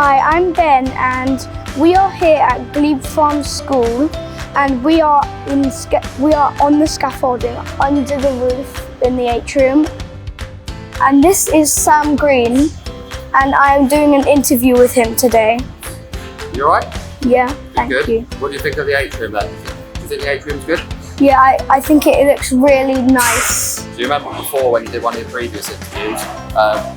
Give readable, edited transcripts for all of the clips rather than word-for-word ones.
Hi, I'm Ben and we are here at Glebe Farm School and we are on the scaffolding under the roof in the atrium. And this is Sam Green and I am doing an interview with him today. You alright? Yeah, thank you. What do you think of the atrium then? Do you think the atrium's good? Yeah, I think it looks really nice. Do you remember before when you did one of your previous interviews,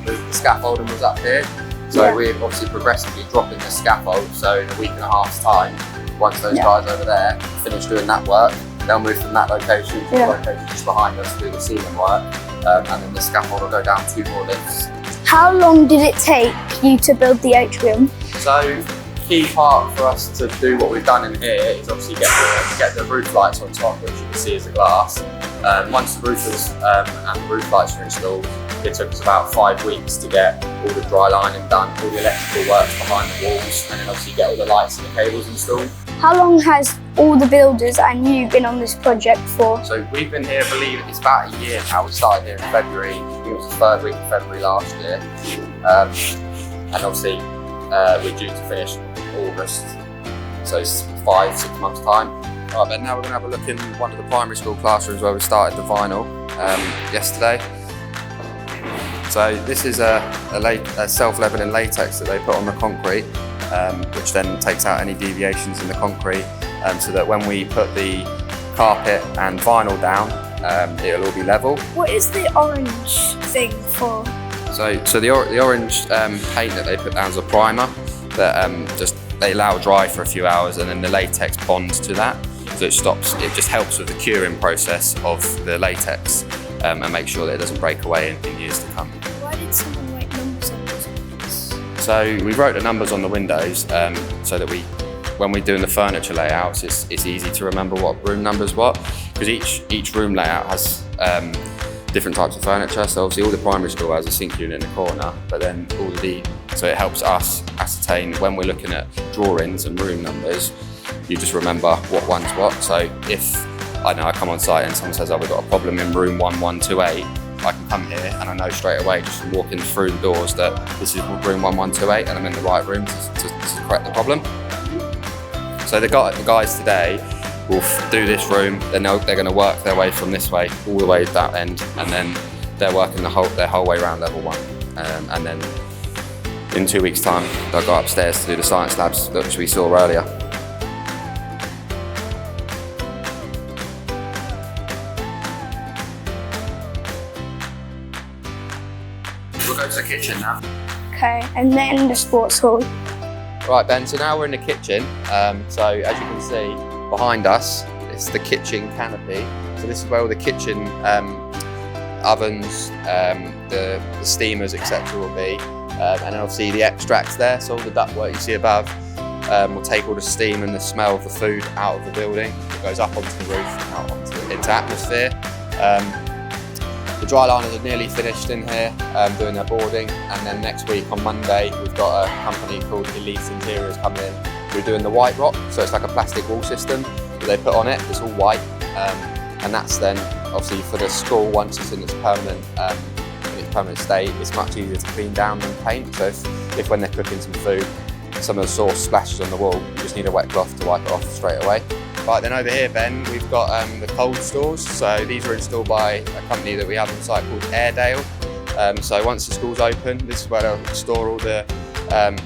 the scaffolding was up here? So yeah. We're obviously progressively dropping the scaffold, so in a week and a half's time, once those guys over there finish doing that work, they'll move from that location to the location just behind us to do the ceiling work, and then the scaffold will go down 2 more lifts. How long did it take you to build the atrium? So, key part for us to do what we've done in here is obviously get the roof lights on top, which you can see is the glass. Once the roofers and the roof lights are installed, it took us about 5 weeks to get all the dry lining done, all the electrical work behind the walls, and then obviously get all the lights and the cables installed. How long has all the builders and you been on this project for? So we've been here, I believe it's about a year now. We started here in February, I think it was the 3rd week of February last year. And obviously we're due to finish August, so it's 5-6 months time. Right, but now we're going to have a look in one of the primary school classrooms where we started the vinyl yesterday. So this is a self-leveling latex that they put on the concrete, which then takes out any deviations in the concrete, so that when we put the carpet and vinyl down, it'll all be level. What is the orange thing for? So the orange paint that they put down is a primer that they allow dry for a few hours, and then the latex bonds to that. So it just helps with the curing process of the latex and make sure that it doesn't break away in years to come. Why did someone write numbers on those windows? So we wrote the numbers on the windows so that when we're doing the furniture layouts, it's easy to remember what room numbers what, because each room layout has different types of furniture. So obviously all the primary school has a sink unit in the corner, but then so it helps us ascertain when we're looking at drawings and room numbers, you just remember what one's what. So if I come on site and someone says, oh, we've got a problem in room 1128, I can come here and I know straight away, just from walking through the doors, that this is room 1128 and I'm in the right room to correct the problem. So the guys today will do this room, then they're going to work their way from this way all the way to that end, and then they're working their whole way around level 1. And then in 2 weeks' time, they'll go upstairs to do the science labs which we saw earlier. We'll go to the kitchen now. Okay, and then the sports hall. Right, Ben, so now we're in the kitchen. So as you can see behind us, it's the kitchen canopy. So this is where all the kitchen ovens, the steamers, etc. will be. And then obviously the extracts there, so all the ductwork you see above will take all the steam and the smell of the food out of the building. It goes up onto the roof and out into atmosphere. The dry liners are nearly finished in here, doing their boarding, and then next week on Monday we've got a company called Elite Interiors coming in. We're doing the white rock, so it's like a plastic wall system that they put on it. It's all white, and that's then obviously for the school, once it's in its permanent state, it's much easier to clean down than paint. So if when they're cooking some food, some of the sauce splashes on the wall, you just need a wet cloth to wipe it off straight away. Right, then over here, Ben, we've got the cold stores. So these were installed by a company that we have on site called Airedale. So once the school's open, this is where they'll store all the,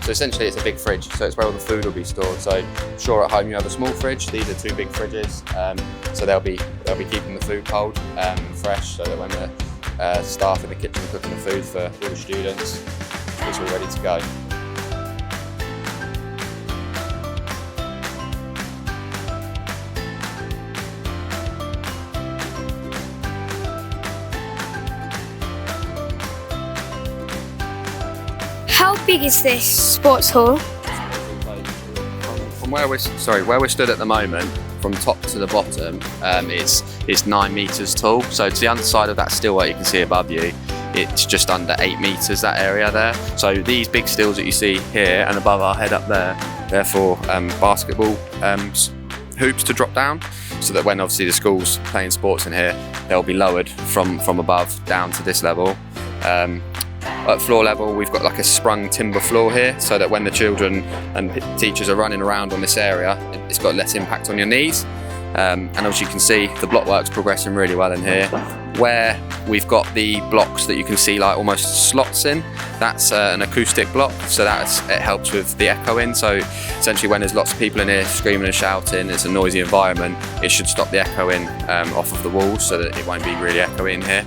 so essentially it's a big fridge, so it's where all the food will be stored. So I'm sure at home you have a small fridge, these are 2 big fridges, so they'll be keeping the food cold and fresh, so that when the staff in the kitchen are cooking the food for all the students, it's all ready to go. How big is this sports hall? From where we're stood at the moment, from top to the bottom, it's 9 metres tall. So to the underside of that stillwork you can see above you, it's just under 8 metres, that area there. So these big stills that you see here and above our head up there, they're for basketball hoops to drop down, so that when obviously the school's playing sports in here, they'll be lowered from above down to this level. at floor level, we've got like a sprung timber floor here, so that when the children and teachers are running around on this area, it's got less impact on your knees. And as you can see, the block work's progressing really well in here. Where we've got the blocks that you can see like almost slots in, that's an acoustic block, so it helps with the echoing. So essentially when there's lots of people in here screaming and shouting, it's a noisy environment, it should stop the echoing off of the walls so that it won't be really echoey in here.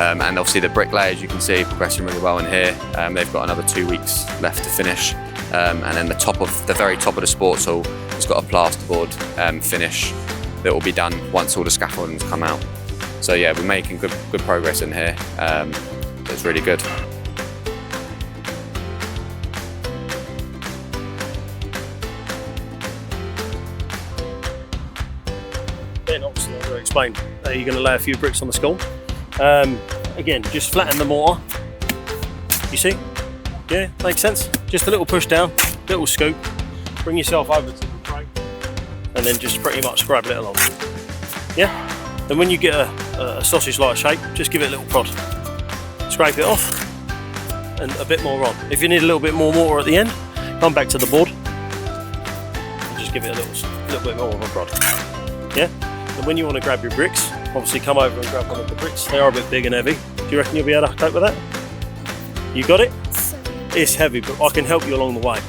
And obviously the bricklayers, you can see, progressing really well in here. They've got another 2 weeks left to finish. And then the very top of the sports hall has got a plasterboard finish that will be done once all the scaffolding's come out. So yeah, we're making good progress in here. It's really good. Then obviously I've explained you're going to lay a few bricks on the school. Again, just flatten the mortar. You see? Yeah, makes sense. Just a little push down, little scoop. Bring yourself over to the frame, and then just pretty much scrabble it along. Yeah. Then when you get a sausage-like shape, just give it a little prod. Scrape it off, and a bit more on. If you need a little bit more mortar at the end, come back to the board and just give it a little bit more of a prod. Yeah. And when you want to grab your bricks, obviously come over and grab one of the bricks. They are a bit big and heavy. Do you reckon you'll be able to cope with that? You got it? It's heavy, but I can help you along the way.